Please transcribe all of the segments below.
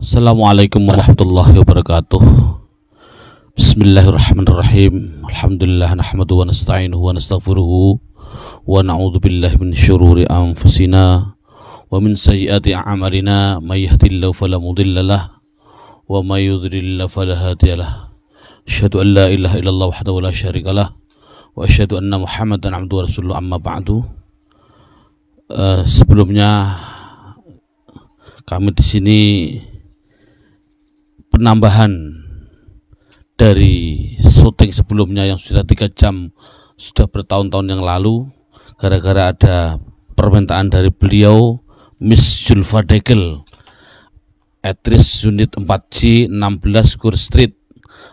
Assalamualaikum warahmatullahi wabarakatuh. Bismillahirrahmanirrahim. Alhamdulillah nahmaduhu wa nasta'inuhu wa nastaghfiruhu wa na'udzu billahi min syururi anfusina wa min sayyiati a'malina may yahdihillahu fala mudilla lahu wa may yudlil fala hadiya lahu. Asyhadu an la ilaha illallah wahdahu la syarika lahu wa asyhadu anna Muhammadan abduhu wa rasuluhu amma ba'du. Sebelumnya kami di sini penambahan dari syuting sebelumnya yang sudah 3 jam, sudah bertahun-tahun yang lalu, gara-gara ada permintaan dari beliau, Miss Zulfa Degel, aktris unit 4G 16 Gore Street,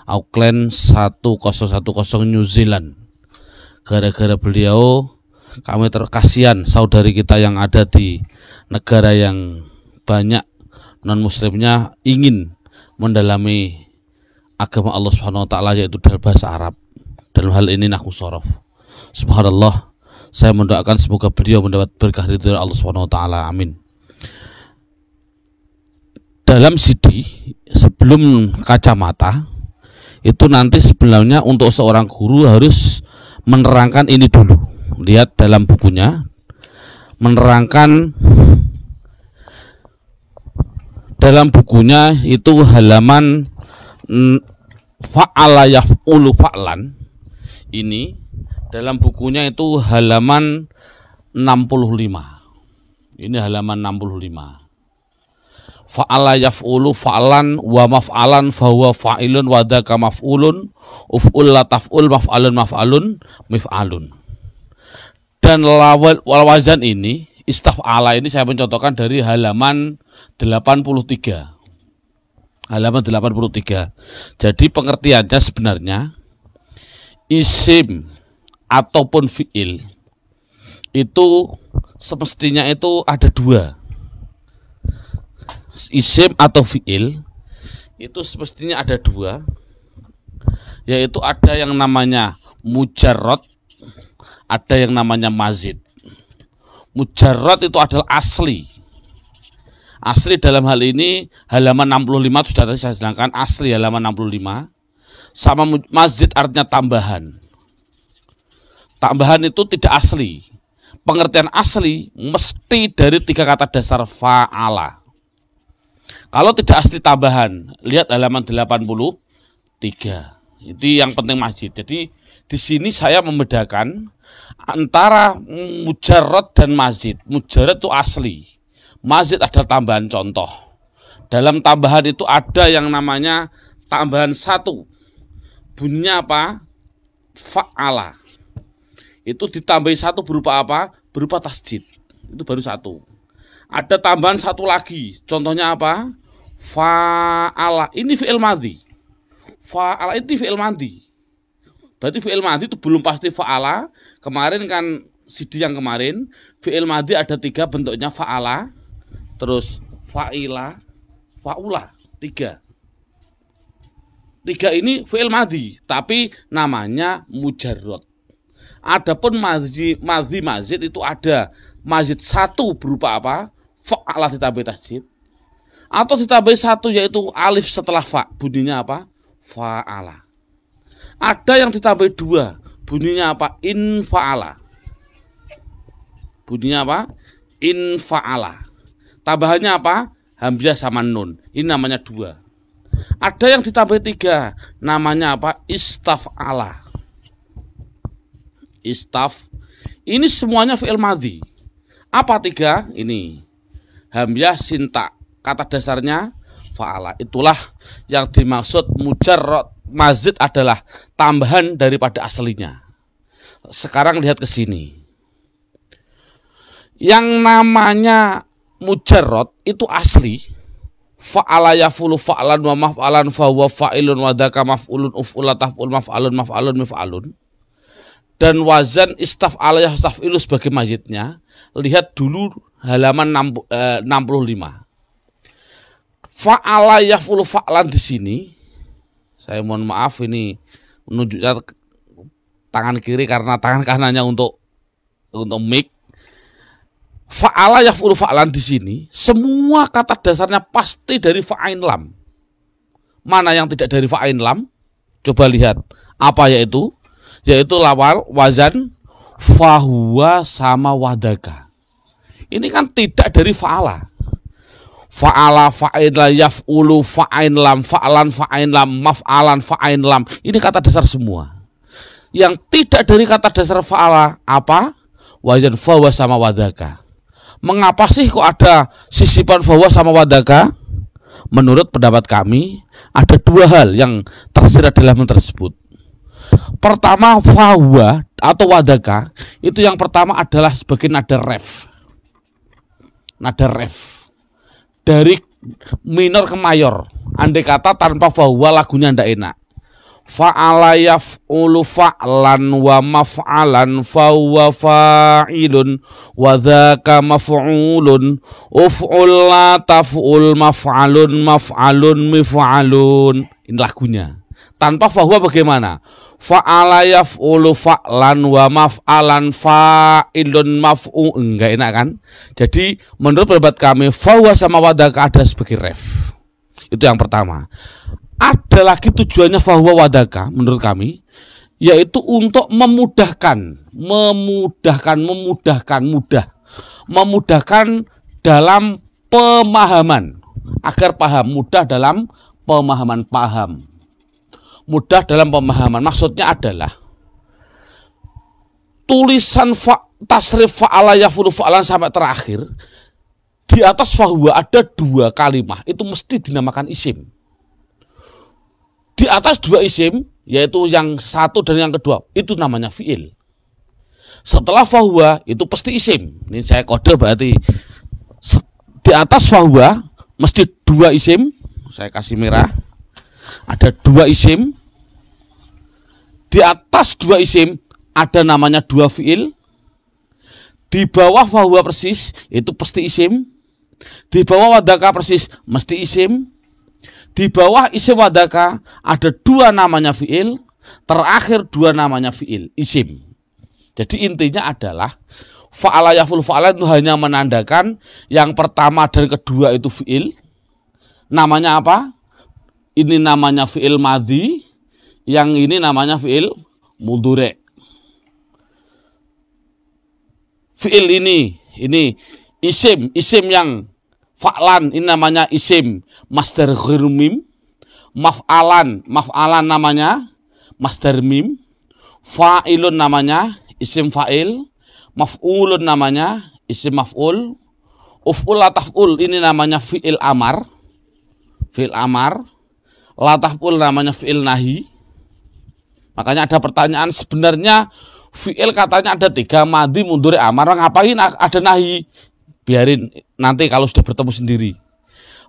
Auckland 1010 New Zealand. Gara-gara beliau kami terkasihan saudari kita yang ada di negara yang banyak non muslimnya ingin mendalami agama Allah Subhanahu wa taala, yaitu dalam bahasa Arab. Dalam hal ini nahwu shorof. Subhanallah, saya mendoakan semoga beliau mendapat berkah ridho Allah Subhanahu wa taala. Amin. Dalam CD sebelum kacamata itu nanti sebenarnya untuk seorang guru harus menerangkan ini dulu. Lihat dalam bukunya, menerangkan dalam bukunya itu halaman fa'ala yaf'ulu fa'lan. Ini dalam bukunya itu halaman 65. Ini halaman 65. Fa'ala yaf'ulu fa'lan wa maf'alan fahuwa fa'ilun wa dzaka maf'ulun uf'ul la taf'ul maf'alun maf'alun mif'alun. Dan wal wazan ini istaf'ala ini saya mencontohkan dari halaman 83. Halaman 83. Jadi pengertiannya sebenarnya isim ataupun fi'il itu semestinya itu ada 2. Isim atau fi'il itu semestinya ada 2, yaitu ada yang namanya mujarrad, ada yang namanya mazid. Mujarrad itu adalah asli. Asli dalam hal ini halaman 65 sudah tadi saya sedangkan asli halaman 65. Sama mazid artinya tambahan. Tambahan itu tidak asli. Pengertian asli mesti dari 3 kata dasar fa'ala. Kalau tidak asli tambahan, lihat halaman 83. Itu yang penting mazid. Jadi di sini saya membedakan antara mujarrad dan mazid. Mujarrad itu asli, mazid adalah tambahan. Contoh, dalam tambahan itu ada yang namanya tambahan 1. Bunyinya apa? Fa'ala. Itu ditambahi 1 berupa apa? Berupa tasjid. Itu baru 1. Ada tambahan 1 lagi. Contohnya apa? Fa'ala. Ini fi'il madhi. Fa'ala itu fi'il madhi. Berarti fi'il madhi itu belum pasti fa'ala. Kemarin kan CD yang kemarin fi'il madhi ada 3 bentuknya, fa'ala, terus fa'ila, fa'ula. 3 ini fi'il madhi, tapi namanya mujarrad. Adapun mazid itu ada mazid 1 berupa apa? Fa'ala ditambahi tasjid, atau ditambahi 1 yaitu alif setelah fa, bunyinya apa? Fa'ala. Ada yang ditambahi 2, bunyinya apa? In fa'ala. Bunyinya apa? In fa'ala. Tambahannya apa? Hamzah sama nun. Ini namanya 2. Ada yang ditambahi 3, namanya apa? Istaf'ala. Istaf. Ini semuanya fi'il madhi. Apa 3? Ini hamzah sinta. Kata dasarnya fa'ala. Itulah yang dimaksud mujarrad. Mazid adalah tambahan daripada aslinya. Sekarang lihat ke sini. Yang namanya mujarrad itu asli. Fa'ala yafulu fa'lan wa maf'alan fahuwa fa'ilun wa dzaka maf'ulun uf'ula taf'ul maf'alun maf'alun mif'alun. Dan wazan istaf'ala yastaf'ilu sebagai mazidnya. Lihat dulu halaman 65. Fa'ala yafulu fa'lan di sini. Saya mohon maaf ini menunjukkan tangan kiri karena tangan kanannya untuk mic. Fa'ala yaf'ulu fa'lan di sini semua kata dasarnya pasti dari fa'ain lam. Mana yang tidak dari fa'ain lam? Coba lihat. Apa yaitu? Yaitu lawal wazan fahuwa sama wadaka. Ini kan tidak dari fa'ala. Fa'ala fa'in la yaf'ulu fa'ain lam fa'lan fa'ain lam maf'alan fa'ain lam. Ini kata dasar semua. Yang tidak dari kata dasar fa'ala apa? Wazan fahuwa sama wadaka. Mengapa sih kok ada sisipan fahuwa sama wadaka? Menurut pendapat kami ada dua hal yang tersirat dalam tersebut. Pertama, fahuwa atau wadaka itu yang pertama adalah sebagai nada ref. Nada ref dari minor ke mayor. Andai kata tanpa fahuwa lagunya ndak enak. Fa'ala yaf'ulu fa'lan wa maf'alan fahuwa fa'ilun wa dzaka maf'ulun uf'ul la taf'ul maf'alun maf'alun mif'alun. Ini lagunya. Tanpa fahuwa bagaimana? Fa'ala yaf'ulu fa'lan wa maf'alan fa'ilun maf'u. Enggak enak kan? Jadi menurut pendapat kami fahuwa sama wadaka ada sebagai ref. Itu yang pertama. Ada lagi tujuannya fahuwa wadaka menurut kami, yaitu untuk memudahkan dalam pemahaman, agar paham, mudah dalam pemahaman, mudah dalam pemahaman. Maksudnya adalah tulisan tasrif fa'ala yaf'ulu fa'lan sampai terakhir di atas fahuwa ada dua kalimah, itu mesti dinamakan isim. Di atas dua isim, yaitu yang satu dan yang kedua, itu namanya fi'il. Setelah fahuwa itu pasti isim. Ini saya kode berarti di atas fahuwa mesti dua isim. Saya kasih merah. Ada dua isim. Di atas dua isim ada namanya dua fi'il. Di bawah fahuwa persis itu pasti isim. Di bawah wadaka persis mesti isim. Di bawah isim wadaka ada dua namanya fi'il, terakhir dua namanya fi'il, isim. Jadi intinya adalah fa'ala yaf'ulu fa'lan itu hanya menandakan yang pertama dan kedua itu fi'il. Namanya apa? Ini namanya fi'il madhi, yang ini namanya fi'il mudhari'. Fi'il ini isim yang fa'lan ini namanya isim masdar ghairu mim. Maf'alan namanya masdar mim. Fa'ilun namanya isim fa'il. Maf'ulun namanya isim maf'ul. Uf'ul la taf'ul ini namanya fi'il amar. Fi'il amar. La taf'ul namanya fi'il nahi. Makanya ada pertanyaan, sebenarnya fi'il katanya ada tiga, madhi, mudhari, amar. Ngapain ada nahi? Biarin nanti kalau sudah bertemu sendiri.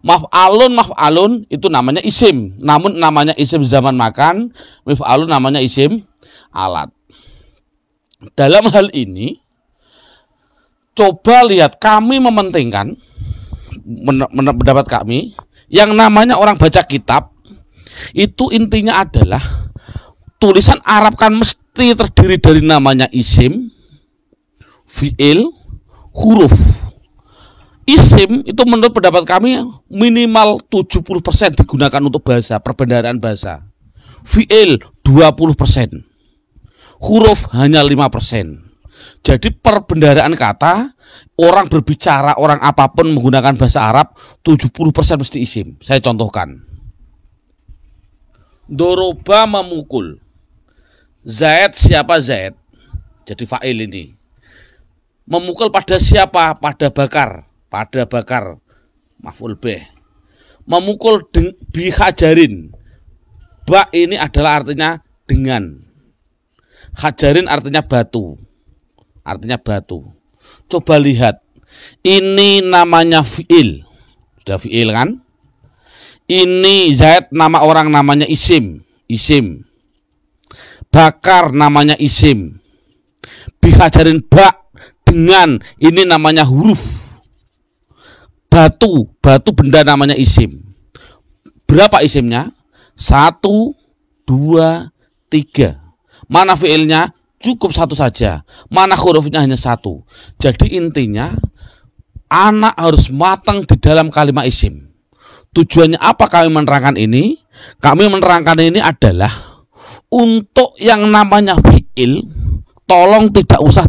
Maf'alun itu namanya isim, namun namanya isim zaman makan. Maf'alun namanya isim alat. Dalam hal ini coba lihat, kami mementingkan pendapat kami yang namanya orang baca kitab itu intinya adalah tulisan Arab kan mesti terdiri dari namanya isim, fi'il, huruf. Isim itu menurut pendapat kami minimal 70% digunakan untuk bahasa, perbendaharaan bahasa. Fi'il 20%. Huruf hanya 5%. Jadi perbendaharaan kata, orang berbicara, orang apapun menggunakan bahasa Arab 70% mesti isim. Saya contohkan. Doroba memukul. Zaid, siapa Zaid? Jadi fa'il ini. Memukul pada siapa? Pada bakar. Pada bakar, maf'ul bih. Memukul bi hajarin. Ba ini adalah artinya dengan. Hajarin artinya batu. Artinya batu. Coba lihat. Ini namanya fi'il. Sudah fi'il kan? Ini Zaid nama orang namanya isim. Isim. Bakar namanya isim. Bi hajarin ba dengan, ini namanya huruf. Batu benda namanya isim. Berapa isimnya? 1, 2, 3. Mana fiilnya? Cukup satu saja. Mana hurufnya? Hanya satu. Jadi intinya anak harus matang di dalam kalimat isim. Tujuannya apa kami menerangkan ini? Kami menerangkan ini adalah untuk yang namanya fi'il, tolong tidak usah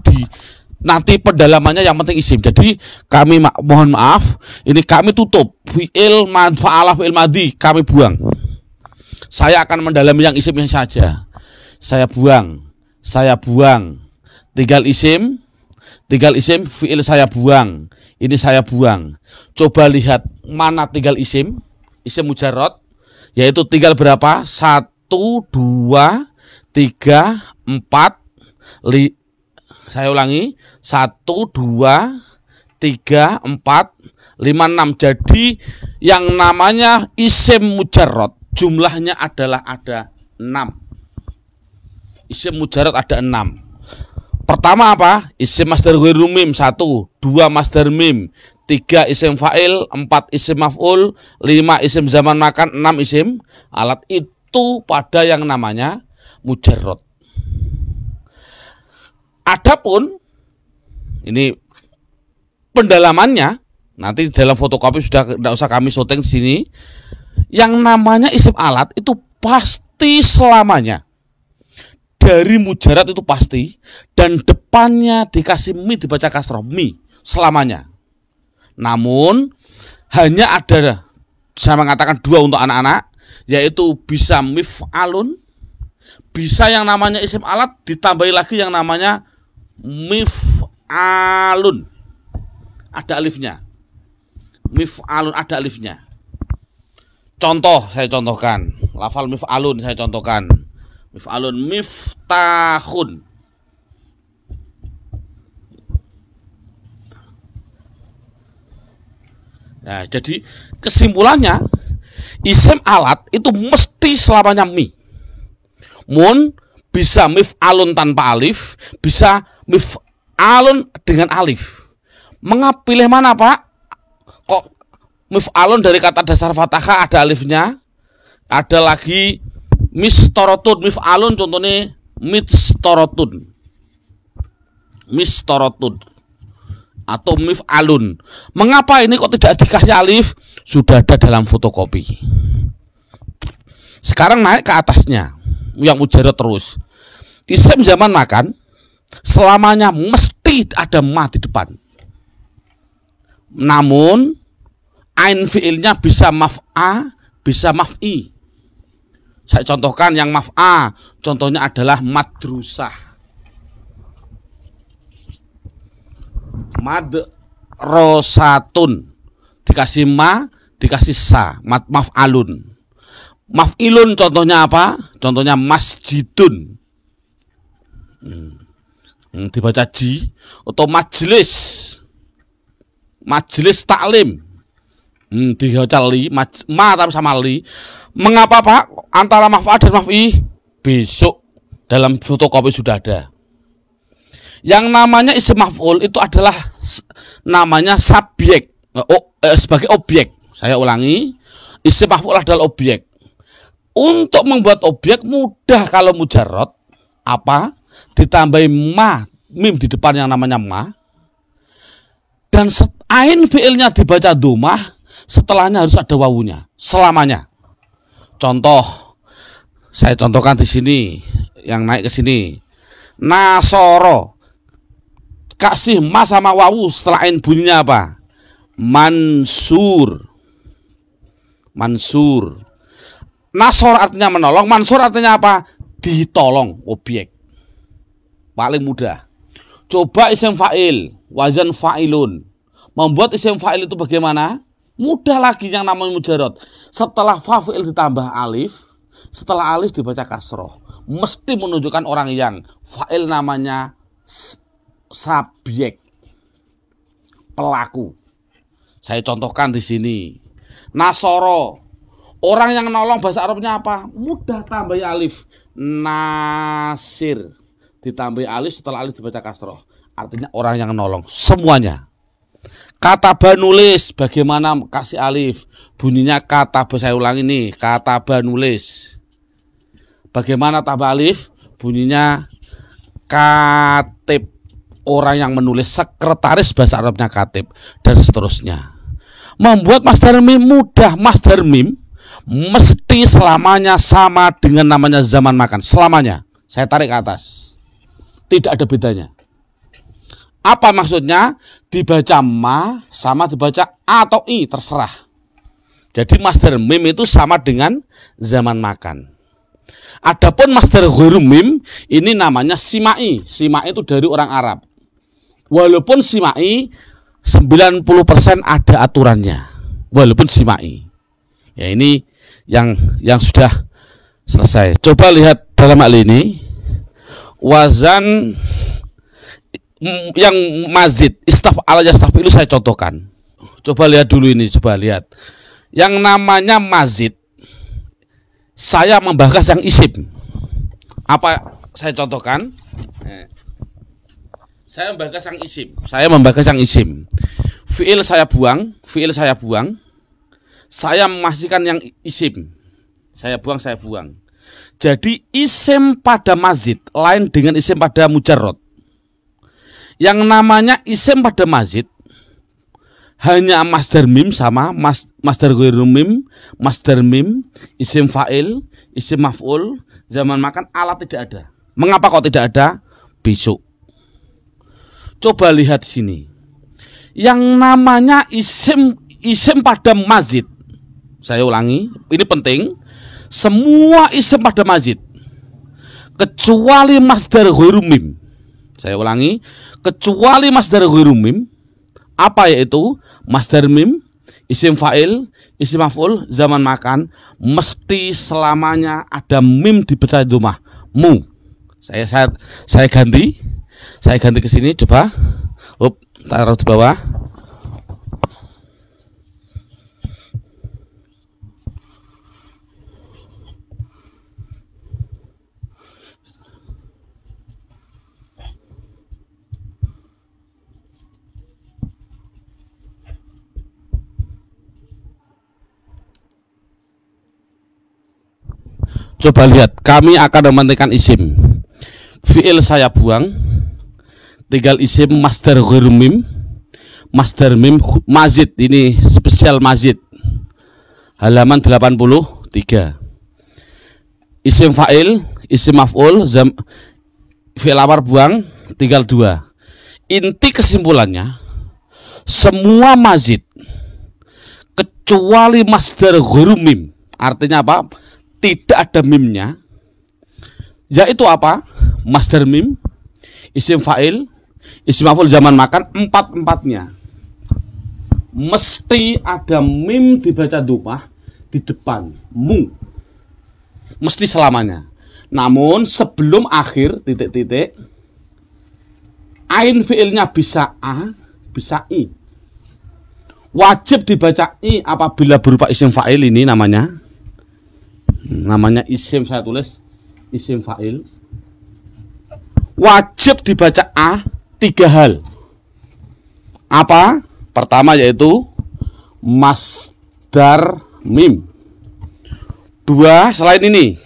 nanti pendalamannya, yang penting isim. Jadi kami mohon maaf, ini kami tutup fi'il fa'ala fi'il madhi, kami buang. Saya akan mendalami yang isimnya saja. Saya buang. Tinggal isim fi'il saya buang. Ini saya buang. Coba lihat mana tinggal isim mujarrad, yaitu tinggal berapa? 1, 2, 3, 4, saya ulangi, 1, 2, 3, 4, 5, 6. Jadi yang namanya isim mujarrad jumlahnya adalah ada 6. Isim mujarrad ada 6. Pertama apa? Isim masdar ghairu mim 1, 2 masdar mim, 3 isim fa'il, 4 isim maf'ul, 5 isim zaman makan, 6 isim alat. Itu pada yang namanya mujarrad. Adapun ini pendalamannya nanti dalam fotokopi sudah tidak usah kami syuting di sini. Yang namanya isim alat itu pasti selamanya dari mujarrad, itu pasti, dan depannya dikasih mi, dibaca kasroh, mi selamanya. Namun hanya ada, saya mengatakan 2 untuk anak-anak, yaitu bisa mif'alun, bisa yang namanya isim alat ditambahi lagi yang namanya mif'alun, ada alifnya. Mif'alun ada alifnya. Contoh, saya contohkan. Lafal mif'alun saya contohkan. Mif'alun, miftahun. Nah, jadi kesimpulannya isim alat itu mesti selamanya mi. Mun bisa mif'alun tanpa alif, bisa mif'alun dengan alif. Mengapa pilih mana, Pak? Kok mif'alun dari kata dasar fathah ada alifnya? Ada lagi mistorotun, mif'alun contohnya mistorotun atau mif'alun. Mengapa ini kok tidak dikasih alif? Sudah ada dalam fotokopi. Sekarang naik ke atasnya yang mujarrad terus. Isim zaman makan selamanya mesti ada ma di depan. Namun ain fi'ilnya bisa maf'a, bisa maf'i. Saya contohkan yang maf'a, contohnya adalah madrusah, madrosatun, dikasih ma, dikasih sa, maf'alun. Maf'ilun contohnya apa? Contohnya masjidun, dibaca ji, atau majlis, majlis taklim, dibaca li, ma tapi sama li. Mengapa, Pak, antara maf'al dan maf'i? Besok dalam fotokopi sudah ada. Yang namanya isim maf'ul itu adalah namanya subjek, sebagai objek. Saya ulangi, isim maf'ul adalah objek. Untuk membuat objek mudah kalau mujarrad, apa? Ditambahi ma, mim di depan yang namanya ma, dan ain fi'ilnya dibaca domah, setelahnya harus ada wawunya selamanya. Contoh, saya contohkan di sini, yang naik ke sini. Nasoro, kasih ma sama wawu, setelah ain bunyinya apa? Mansur. Mansur. Nasor artinya menolong, mansur artinya apa? Ditolong, objek. Paling mudah. Coba isim fa'il, wazan fa'ilun. Membuat isim fa'il itu bagaimana? Mudah lagi yang namanya mujarrad. Setelah fa'il ditambah alif, setelah alif dibaca kasroh, mesti menunjukkan orang yang fa'il namanya subjek, pelaku. Saya contohkan di sini. Nasoro, orang yang nolong, bahasa Arabnya apa? Mudah, tambah alif. Nasir, ditambah alif, setelah alif dibaca kasroh, artinya orang yang nolong. Semuanya. Kataba nulis, bagaimana kasih alif? Bunyinya kataba, saya ulangi nih, kataba nulis. Bagaimana tambah alif? Bunyinya katib. orang yang menulis, sekretaris bahasa Arabnya katib, dan seterusnya. Membuat masdar mim mudah. Masdar mim mesti selamanya sama dengan namanya zaman makan. Selamanya. Saya tarik ke atas. Tidak ada bedanya. Apa maksudnya? Dibaca ma sama dibaca a atau i, terserah. Jadi masdar mim itu sama dengan zaman makan. Adapun masdar ghairu mim ini namanya simai. Simai itu dari orang Arab. Walaupun simai 90% ada aturannya. Walaupun simai. Ya ini yang sudah selesai. Coba lihat dalam hal ini wazan yang mazid, istaf'al yastaf'ilu saya contohkan. Coba lihat dulu ini, coba lihat. Yang namanya mazid, saya membahas yang isim. Apa saya contohkan? Saya membahas yang isim. Saya membahas yang isim. Fi'il saya buang, fi'il saya buang. Saya memasihkan yang isim. Saya buang, saya buang. Jadi isim pada mazid lain dengan isim pada mujarrad. Yang namanya isim pada mazid hanya masdar mim sama masdar ghairu mim, masdar mim, isim fa'il, isim maf'ul, zaman makan, alat tidak ada. Mengapa kok tidak ada? Besok. Coba lihat sini. Yang namanya isim pada mazid. Saya ulangi, ini penting. Semua isim pada mazid kecuali masdar ghairu mim. Saya ulangi, kecuali masdar ghairu mim. Apa yaitu? Masdar mim, isim fa'il, isim maf'ul, zaman makan, mesti selamanya ada mim di bawah domah mu. Saya ganti ke sini, coba. Taruh di bawah. Coba lihat, kami akan mementingkan isim. Fi'il saya buang, tinggal isim masdar ghairu mim, masdar mim mazid, ini spesial mazid. Halaman 83. Isim fa'il, isim maf'ul, fi'il amar buang, tinggal 2. Inti kesimpulannya, semua mazid kecuali masdar ghairu mim. Artinya apa? Tidak ada mimnya, yaitu apa? Masdar mim, isim fa'il, isim maf'ul, zaman makan, empat-empatnya mesti ada mim dibaca domah di depan mu, mesti selamanya. Namun sebelum akhir titik-titik, ain fi'ilnya bisa a, bisa i. Wajib dibaca i apabila berupa isim fa'il, ini namanya isim, saya tulis isim fa'il. Wajib dibaca a 3 hal. Apa? Pertama yaitu masdar mim. 2, selain ini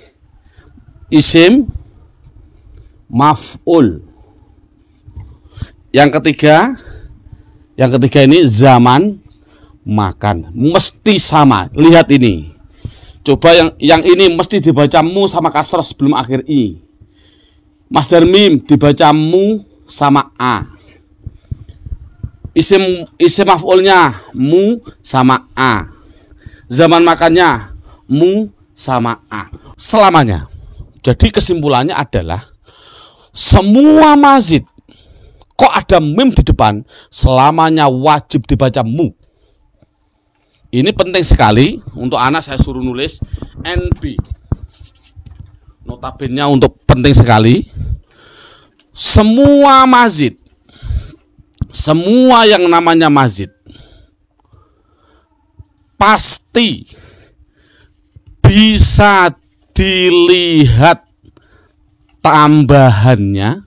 isim maf'ul. Yang ketiga ini zaman makan, mesti sama. Lihat ini. Coba yang ini mesti dibaca mu sama kasrah sebelum akhir i. Masdar mim dibaca mu sama a. Isim maf'ulnya mu sama a. Zaman makannya mu sama a. Selamanya. Jadi kesimpulannya adalah semua mazid kok ada mim di depan, selamanya wajib dibaca mu. Ini penting sekali untuk anak, saya suruh nulis NB. Notabene untuk penting sekali. Semua mazid, semua yang namanya mazid pasti bisa dilihat tambahannya.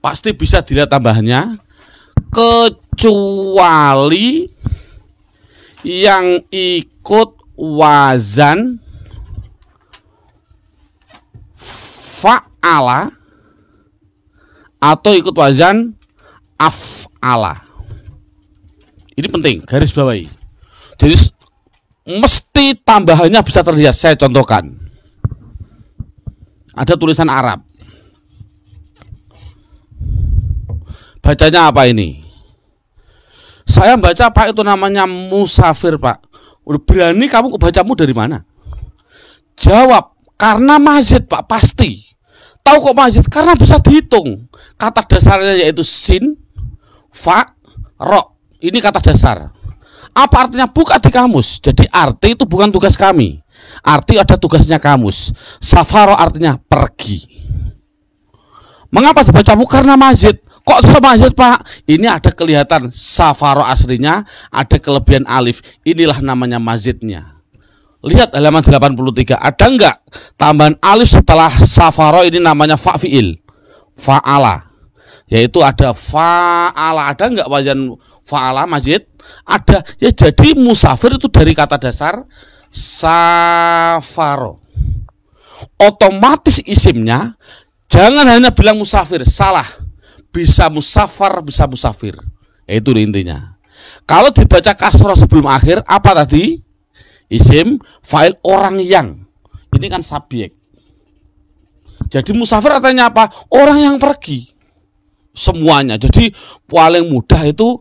Pasti bisa dilihat tambahannya, kecuali yang ikut wazan fa'ala atau ikut wazan af'ala. Ini penting, garis bawahi. Jadi mesti tambahannya bisa terlihat. Saya contohkan. Ada tulisan Arab. Bacanya apa ini? Saya baca, Pak, itu namanya musafir, Pak. Udah berani kamu bacamu dari mana? Jawab, karena mazid, Pak, pasti. Tahu kok mazid? Karena bisa dihitung. Kata dasarnya yaitu sin, fa, ro. Ini kata dasar. Apa artinya? Buka di kamus. Jadi arti itu bukan tugas kami. Arti ada tugasnya kamus. Safaro artinya pergi. Mengapa dibacamu? Karena mazid. Kok sama mazid, Pak? Ini ada kelihatan safaro aslinya, ada kelebihan alif. Inilah namanya mazidnya. Lihat halaman 83. Ada enggak tambahan alif setelah safaro? Ini namanya fa'fi'il, fa'ala. Yaitu ada fa'ala. Ada enggak wazan fa'ala mazid? Ada. Ya, jadi musafir itu dari kata dasar safaro. Otomatis isimnya jangan hanya bilang musafir, salah. Bisa musafar, bisa musafir. Itu intinya. Kalau dibaca kasroh sebelum akhir, apa tadi? Isim, fa'il, orang yang. Ini kan subjek. Jadi musafir artinya apa? Orang yang pergi. Semuanya. Jadi paling mudah itu,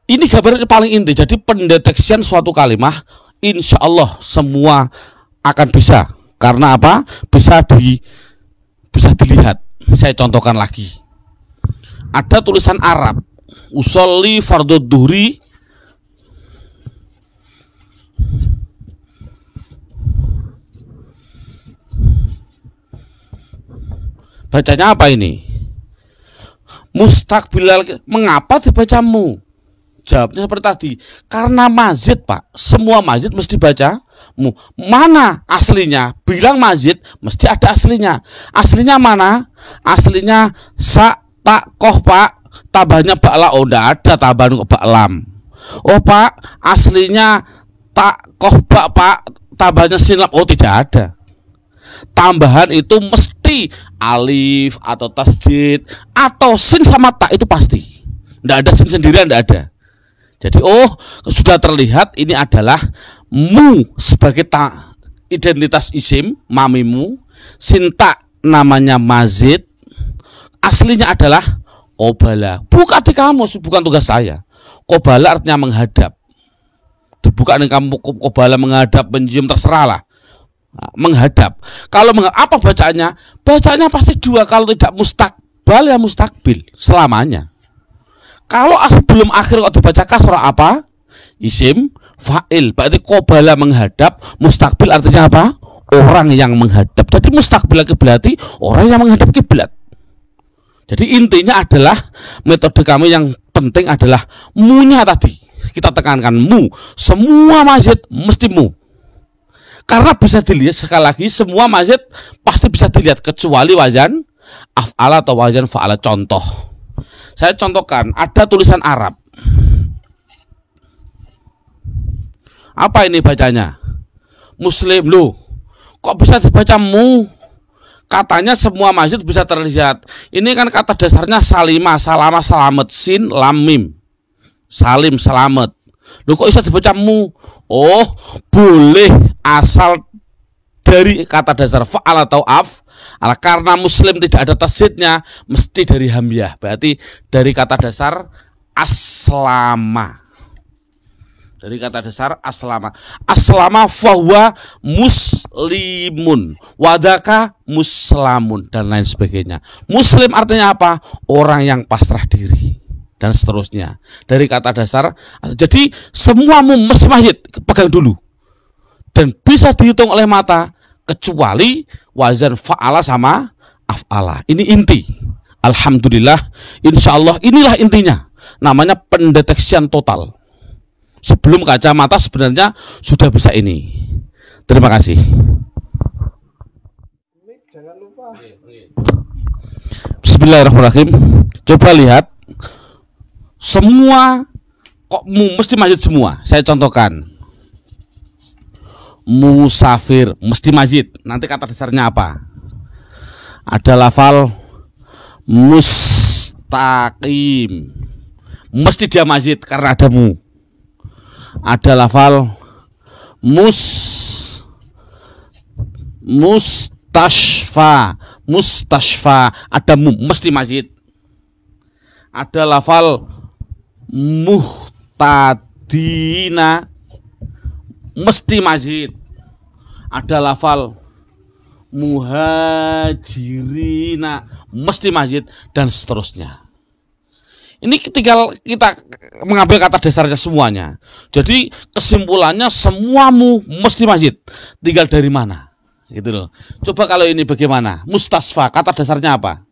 ini gambarnya paling inti. Jadi pendeteksian suatu kalimah, insya Allah semua akan bisa. Karena apa? Bisa dilihat. Saya contohkan lagi. Ada tulisan Arab, usolli fardhu dhuhri, bacanya apa ini? Mustaqbilal. Mengapa dibacamu? Jawabnya seperti tadi, karena mazid, Pak. Semua mazid mesti baca mu. Mana aslinya? Bilang mazid mesti ada aslinya. Aslinya mana? Aslinya tak koh, Pak, tambahnya bakla. Oh, enggak ada tambahan kok baklam. Oh, Pak, aslinya tak koh bak, Pak, tambahnya sinlap. Oh, tidak ada. Tambahan itu mesti alif atau tasjid atau sin sama tak, itu pasti. Enggak ada sin sendirian, enggak ada. Jadi sudah terlihat ini adalah mu sebagai identitas isim, mamimu. Sin tak namanya mazid. Aslinya adalah qobala. Buka di kamus, bukan tugas saya. Qobala artinya menghadap. Dibuka nih kamu, qobala menghadap, menjium, terserahlah. Menghadap. Kalau apa bacaannya? Bacaannya pasti dua. Kalau tidak mustaqbal ya mustaqbil selamanya. Kalau sebelum akhir kok dibaca kasrah apa? Isim fa'il. Berarti qobala menghadap, mustaqbil artinya apa? Orang yang menghadap. Jadi mustaqbil berarti orang yang menghadap kiblat. Jadi intinya adalah metode kami yang penting adalah mu-nya tadi. Kita tekankan mu. Semua mazid mesti mu. Karena bisa dilihat sekali lagi, semua mazid pasti bisa dilihat kecuali wazan af'ala atau wazan fa'ala. Contoh. Saya contohkan, ada tulisan Arab. Apa ini bacanya? Muslim. Loh, kok bisa dibaca mu? Katanya semua mazid bisa terlihat. Ini kan kata dasarnya salimah, salama, selamat, sin, lam, mim. Salim, selamat. Loh, kok bisa dibaca mu? Oh, boleh asal dari kata dasar fa'al atau af. Karena muslim tidak ada tasydidnya, mesti dari hamzah. Berarti dari kata dasar aslama. Dari kata dasar aslama. Aslama fahuwa muslimun, wadaka muslamun, dan lain sebagainya. Muslim artinya apa? Orang yang pasrah diri, dan seterusnya. Dari kata dasar. Jadi semua mesti mazid, pegang dulu. Dan bisa dihitung oleh mata, kecuali wazan fa'ala sama af'ala. Ini inti. Alhamdulillah, insya Allah inilah intinya. Namanya pendeteksian total. Sebelum kacamata sebenarnya sudah bisa ini. Terima kasih. Jangan lupa. Bismillahirrahmanirrahim. Coba lihat. Semua kok mesti mazid semua. Saya contohkan. Musafir mesti mazid. Nanti kata dasarnya apa? Ada lafal mustaqim. Mesti dia mazid karena ada mu. Ada lafal mustashfa, ada mu, mesti mazid. Ada lafal muhtadina, mesti mazid. Ada lafal muhajirina, mesti mazid, dan seterusnya. Ini tinggal kita mengambil kata dasarnya semuanya. Jadi kesimpulannya semuamu mesti mazid. Tinggal dari mana? Gitu loh. Coba kalau ini bagaimana? Mustasfa, kata dasarnya apa?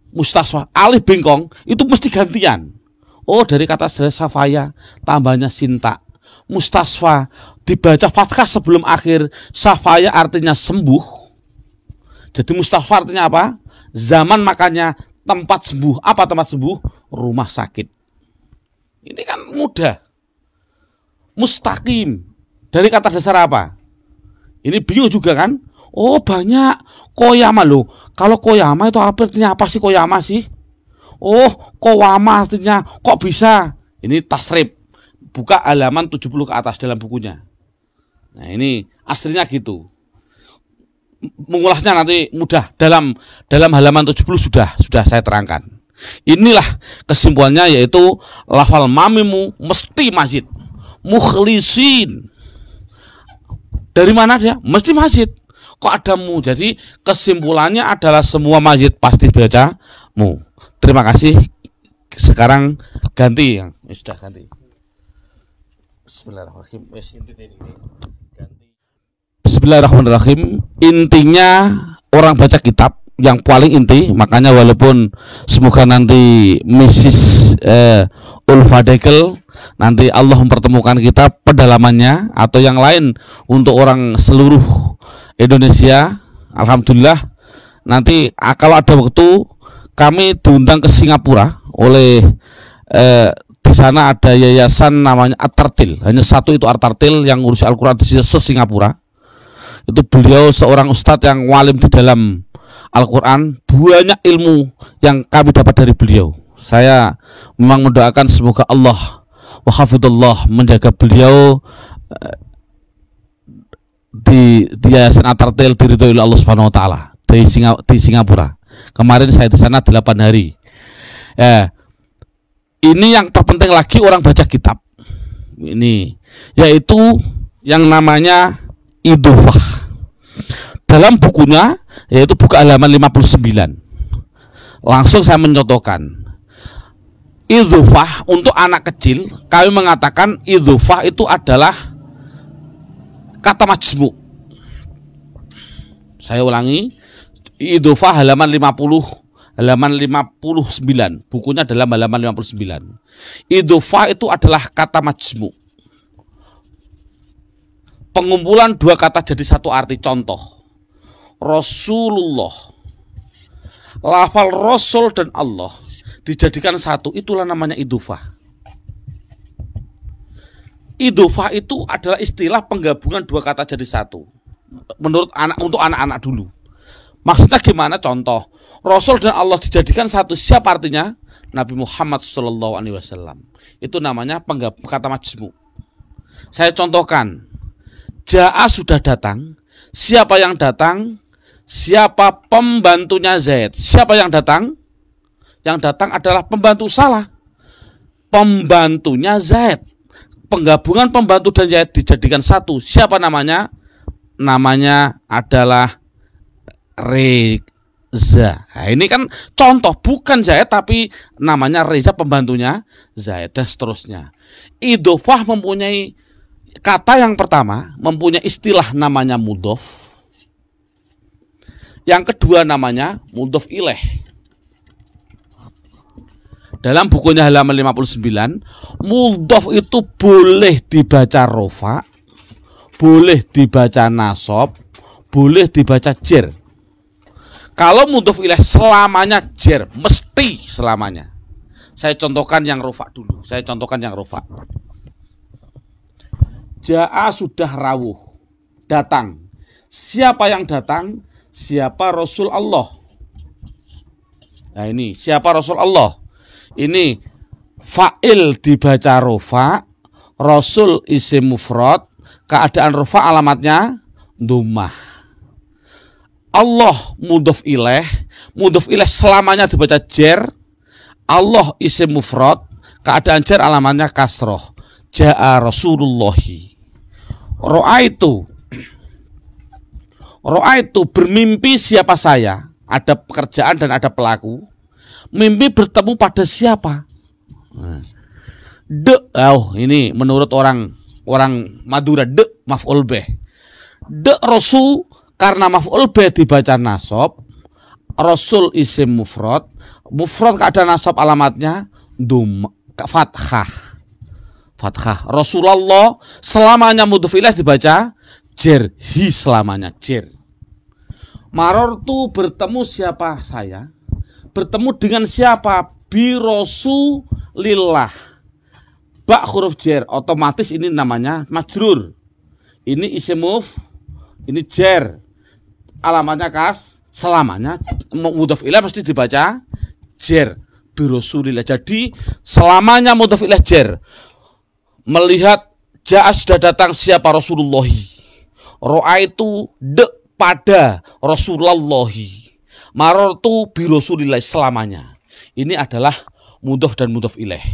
Mustasfa, alif bengkong itu mesti gantian. Oh, dari kata safaya tambahnya sinta. Mustasfa dibaca fathah sebelum akhir. Safaya artinya sembuh. Jadi mustasfa artinya apa? Zaman makanya tempat sembuh. Apa tempat sembuh? Rumah sakit. Ini kan mudah. Mustaqim dari kata dasar apa? Ini bingung juga kan? Oh, banyak. Koyama loh. Kalau koyama itu artinya apa sih koyama sih? Oh, kowama artinya kok bisa? Ini tasrif. Buka halaman 70 ke atas dalam bukunya. Nah, ini aslinya gitu. Mengulasnya nanti mudah, dalam halaman 70 sudah saya terangkan. Inilah kesimpulannya, yaitu lafal mamimu mesti mazid. Mukhlisin, dari mana dia? Mesti mazid. Kok ada mu? Jadi kesimpulannya adalah semua mazid pasti baca mu. Terima kasih. Sekarang ganti yang sudah ganti. Bismillahirrahmanirrahim. Bismillahirrahmanirrahim. Intinya orang baca kitab yang paling inti, makanya walaupun semoga nanti Mrs. Ulfadekel nanti Allah mempertemukan kita pedalamannya atau yang lain untuk orang seluruh Indonesia. Alhamdulillah nanti kalau ada waktu kami diundang ke Singapura oleh di sana ada yayasan namanya At-Tartil. Hanya satu itu At-Tartil yang ngurus Al-Quran di Singapura. Itu beliau seorang ustadz yang walim di dalam Al-Quran. Banyak ilmu yang kami dapat dari beliau. Saya memang mendoakan semoga Allah wa hafidhullah menjaga beliau di yayasan At-Tartil diridhoi oleh Allah Subhanahu wa taala di Singapura. Kemarin saya di sana 8 hari. Ini yang terpenting lagi orang baca kitab. Ini yaitu yang namanya idhofah. Dalam bukunya yaitu buku halaman 59. Langsung saya mencontohkan. Idhofah untuk anak kecil, kami mengatakan idhofah itu adalah kata majmu. Saya ulangi, idhofah halaman 59. Bukunya dalam halaman 59. Idhofah itu adalah kata majmu. Pengumpulan dua kata jadi satu arti. Contoh, Rasulullah. Lafal Rasul dan Allah dijadikan satu, itulah namanya idhofah. Idhofah itu adalah istilah penggabungan dua kata jadi satu. Menurut untuk anak-anak dulu. Maksudnya gimana? Contoh, Rasul dan Allah dijadikan satu. Siapa artinya? Nabi Muhammad SAW. Itu namanya kata majmu. Saya contohkan. Ja'a sudah datang. Siapa yang datang? Siapa pembantunya Zaid? Siapa yang datang? Yang datang adalah pembantu. Salah. Pembantunya Zaid. Penggabungan pembantu dan Zaid dijadikan satu. Siapa namanya? Namanya adalah Reza. Nah, ini kan contoh, bukan Zaid tapi namanya Reza, pembantunya Zaid, dan seterusnya. Idhofah mempunyai kata yang pertama, mempunyai istilah namanya mudhof. Yang kedua namanya mudhof ilaih. Dalam bukunya halaman 59, mudhof itu boleh dibaca rofa, boleh dibaca nasab, boleh dibaca jer. Kalau mudhof ilaih selamanya jer, mesti selamanya. Saya contohkan yang rofa dulu. Ja'a sudah rawuh, datang. Siapa yang datang? Siapa Rasul Allah? Nah ini siapa Rasulullah? Ini fa'il dibaca rofa, Rasul isim mufrad, keadaan rofa alamatnya dhammah. Allah mudhof ilaih selamanya dibaca jer. Allah isim mufrad, keadaan jer alamatnya kasroh. Ja'a Rasulullahi. Ro'aitu bermimpi siapa saya. Ada pekerjaan dan ada pelaku. Mimpi bertemu pada siapa? Ini menurut orang Madura maf'ul bih. Rasul karena maf'ul bih dibaca nasab. Rasul isim mufrad keadaan nasab alamatnya fathah. Rasulullah selamanya mudhof ilaih dibaca jer, hi selamanya jer. Marortu bertemu siapa saya? Bertemu dengan siapa? Bi Rasulillah. Ba huruf jer, otomatis ini namanya majrur. Ini isim ini jer. Alamatnya selamanya mudhof ilaih mesti dibaca jer. Bi Rasulillah. Jadi selamanya mudhof ilaih jer. Melihat ja'a sudah datang siapa Rasulullahi. Ro'aitu pada Rasulullahi. Marortu bi Rasulillah selamanya. Ini adalah mudhof dan mudhof ilaih.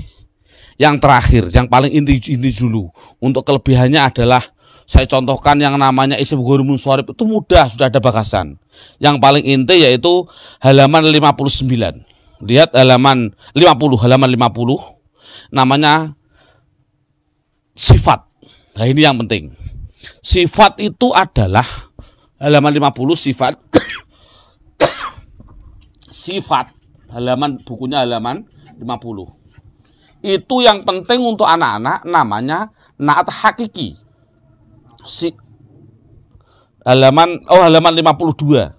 Yang terakhir, yang paling inti dulu. Untuk kelebihannya adalah saya contohkan yang namanya isim ghair munsharif itu mudah, sudah ada bakasan. Yang paling inti yaitu halaman 59. Lihat halaman 50 namanya sifat. Nah ini yang penting. Sifat itu adalah halaman 50 sifat. Sifat halaman bukunya halaman 50. Itu yang penting untuk anak-anak namanya naat hakiki. Halaman 52.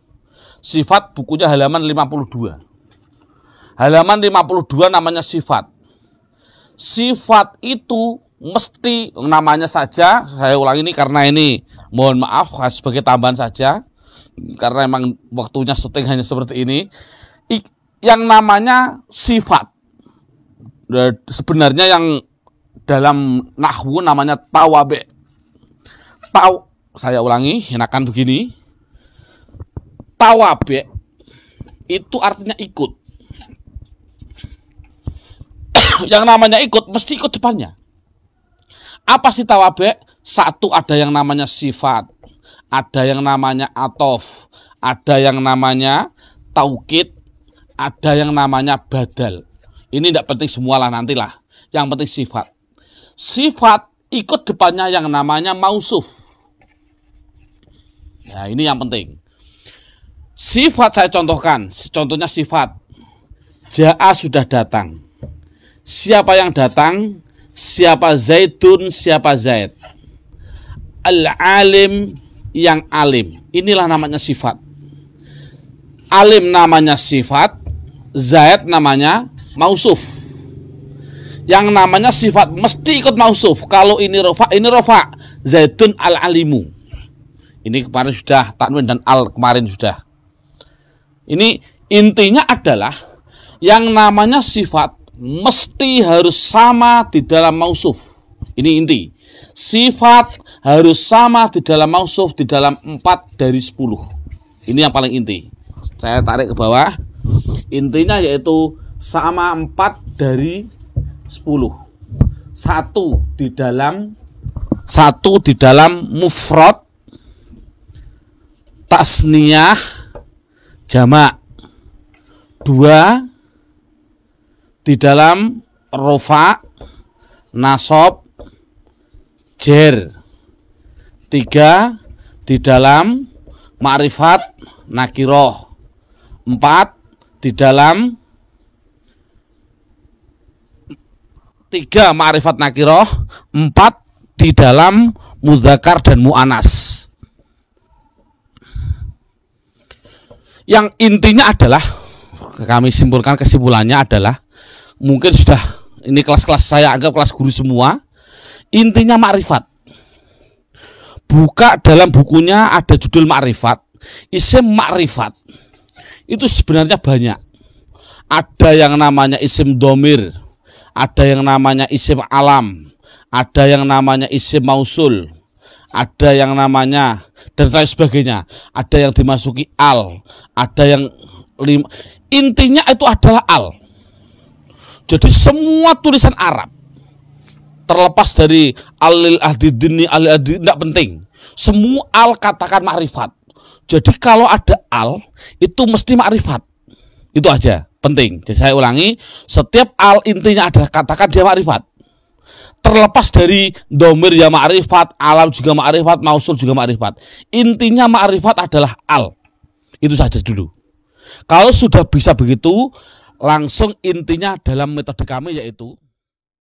Sifat bukunya halaman 52. Halaman 52 namanya sifat. Sifat itu mesti namanya saja, saya ulangi ini karena ini mohon maaf sebagai tambahan saja karena emang waktunya syuting hanya seperti ini. Yang namanya sifat sebenarnya yang dalam nahwu namanya tawabe. Saya ulangi, enakan begini. Tawabe itu artinya ikut. Yang namanya ikut mesti ikut depannya. Apa sih tawabe? Satu, ada yang namanya sifat, ada yang namanya atof, ada yang namanya taukid, ada yang namanya badal. Ini tidak penting semualah nantilah. Yang penting sifat. Sifat ikut depannya yang namanya mausuf. Ya ini yang penting. Sifat saya contohkan. Contohnya sifat. Ja'a sudah datang. Siapa yang datang? Siapa Zaidun, siapa Zaid. Al-alim, yang alim. Inilah namanya sifat. Alim namanya sifat, Zaid namanya mausuf. Yang namanya sifat mesti ikut mausuf. Kalau ini rofa, Zaidun al-alimu. Ini kemarin sudah, tanwin dan al kemarin sudah. Ini intinya adalah yang namanya sifat mesti harus sama di dalam mausuf. Ini inti. Sifat harus sama di dalam mausuf di dalam 4 dari 10. Ini yang paling inti. Saya tarik ke bawah. Intinya yaitu sama 4 dari 10. Satu di dalam mufrad, tasniyah, jamak. 2 di dalam rofa, nasab, jer. 3 di dalam ma'rifat, nakiroh. 4 di dalam 3 ma'rifat nakiroh, 4 di dalam mudzakkar dan mu'anas. Yang intinya adalah, kami simpulkan kesimpulannya adalah, mungkin sudah ini kelas-kelas saya anggap kelas guru semua. Intinya makrifat. Buka dalam bukunya ada judul makrifat, isim makrifat. Itu sebenarnya banyak. Ada yang namanya isim domir, ada yang namanya isim alam, ada yang namanya isim mausul, ada yang namanya dan lain sebagainya. Ada yang dimasuki al, ada yang intinya itu adalah al. Jadi semua tulisan Arab, terlepas dari alil ahdidini, alil ahdidini, tidak penting. Semua al katakan makrifat. Jadi kalau ada al, itu mesti makrifat. Itu aja, penting. Jadi saya ulangi, setiap al intinya adalah katakan dia makrifat. Terlepas dari domir ya makrifat, alam juga makrifat, mausul juga makrifat. Intinya makrifat adalah al. Itu saja dulu. Kalau sudah bisa begitu, langsung intinya dalam metode kami yaitu